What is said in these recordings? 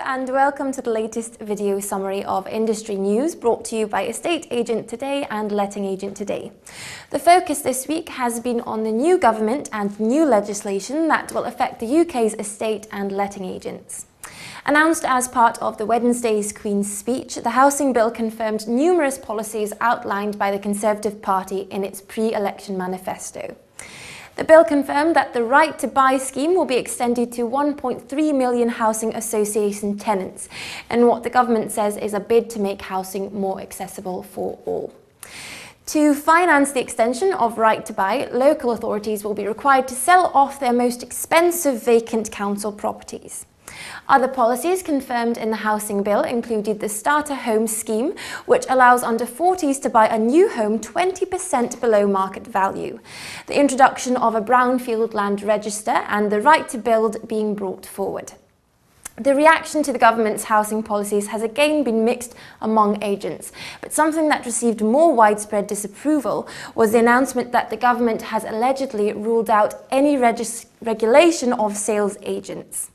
and welcome to the latest video summary of industry news brought to you by Estate Agent Today and Letting Agent Today. The focus this week has been on the new government and new legislation that will affect the UK's estate and letting agents. Announced as part of the Wednesday's Queen's Speech, the Housing Bill confirmed numerous policies outlined by the Conservative Party in its pre-election manifesto. The bill confirmed that the right to buy scheme will be extended to 1.3 million housing association tenants, and what the government says is a bid to make housing more accessible for all. To finance the extension of right to buy, local authorities will be required to sell off their most expensive vacant council properties. Other policies confirmed in the Housing Bill included the Starter Home Scheme, which allows under 40s to buy a new home 20% below market value, the introduction of a brownfield land register, and the right to build being brought forward. The reaction to the government's housing policies has again been mixed among agents, but something that received more widespread disapproval was the announcement that the government has allegedly ruled out any regulation of sales agents.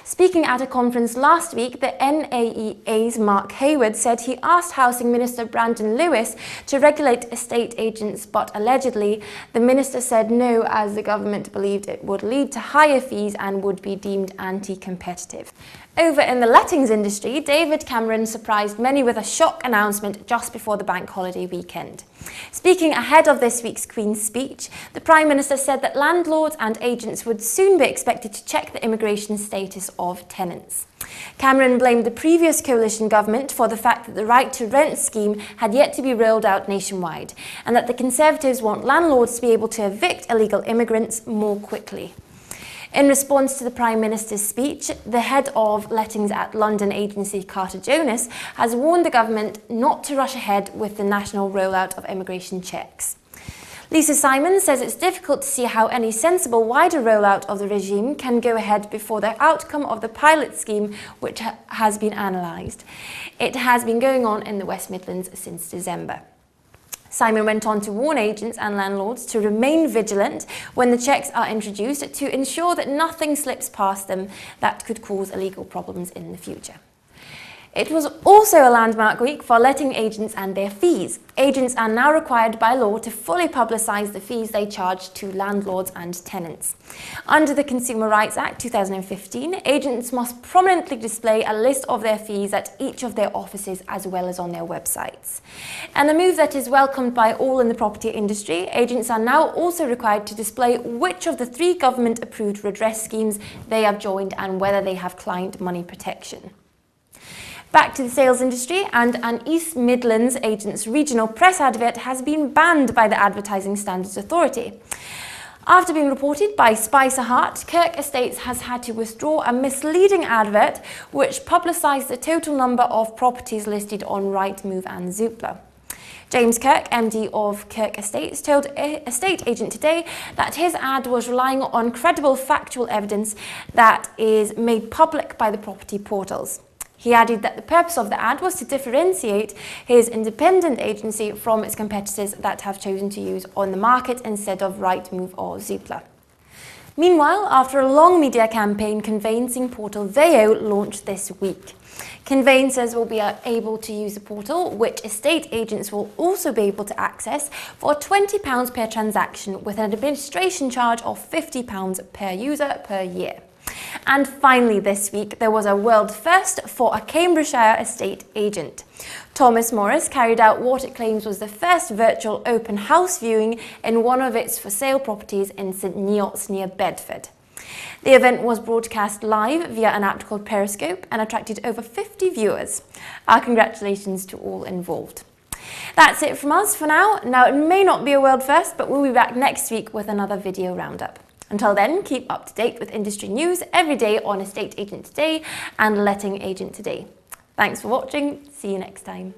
Speaking at a conference last week, the NAEA's Mark Hayward said he asked Housing Minister Brandon Lewis to regulate estate agents, but allegedly the minister said no, as the government believed it would lead to higher fees and would be deemed anti-competitive. Over in the lettings industry, David Cameron surprised many with a shock announcement just before the bank holiday weekend. Speaking ahead of this week's Queen's Speech, the Prime Minister said that landlords and agents would soon be expected to check the immigration status of tenants. Cameron blamed the previous coalition government for the fact that the right to rent scheme had yet to be rolled out nationwide, and that the Conservatives want landlords to be able to evict illegal immigrants more quickly. In response to the Prime Minister's speech, the head of lettings at London agency Carter Jonas has warned the government not to rush ahead with the national rollout of immigration checks. Lisa Simon says it's difficult to see how any sensible wider rollout of the regime can go ahead before the outcome of the pilot scheme, which has been analysed. It has been going on in the West Midlands since December. Simon went on to warn agents and landlords to remain vigilant when the checks are introduced to ensure that nothing slips past them that could cause illegal problems in the future. It was also a landmark week for letting agents and their fees. Agents are now required by law to fully publicise the fees they charge to landlords and tenants. Under the Consumer Rights Act 2015, agents must prominently display a list of their fees at each of their offices as well as on their websites. And a move that is welcomed by all in the property industry, agents are now also required to display which of the 3 government-approved redress schemes they have joined and whether they have client money protection. Back to the sales industry, and an East Midlands agent's regional press advert has been banned by the Advertising Standards Authority. After being reported by Spicer Hart, Kirk Estates has had to withdraw a misleading advert which publicised the total number of properties listed on Rightmove and Zoopla. James Kirk, MD of Kirk Estates, told Estate Agent Today that his ad was relying on credible factual evidence that is made public by the property portals. He added that the purpose of the ad was to differentiate his independent agency from its competitors that have chosen to use On the Market instead of Rightmove or Zoopla. Meanwhile, after a long media campaign, conveyancing portal Veo launched this week. Conveyancers will be able to use the portal, which estate agents will also be able to access, for £20 per transaction with an administration charge of £50 per user per year. And finally this week, there was a world first for a Cambridgeshire estate agent. Thomas Morris carried out what it claims was the first virtual open house viewing in one of its for sale properties in St Neots near Bedford. The event was broadcast live via an app called Periscope and attracted over 50 viewers. Our congratulations to all involved. That's it from us for now. Now, it may not be a world first, but we'll be back next week with another video roundup. Until then, keep up to date with industry news every day on Estate Agent Today and Letting Agent Today. Thanks for watching. See you next time.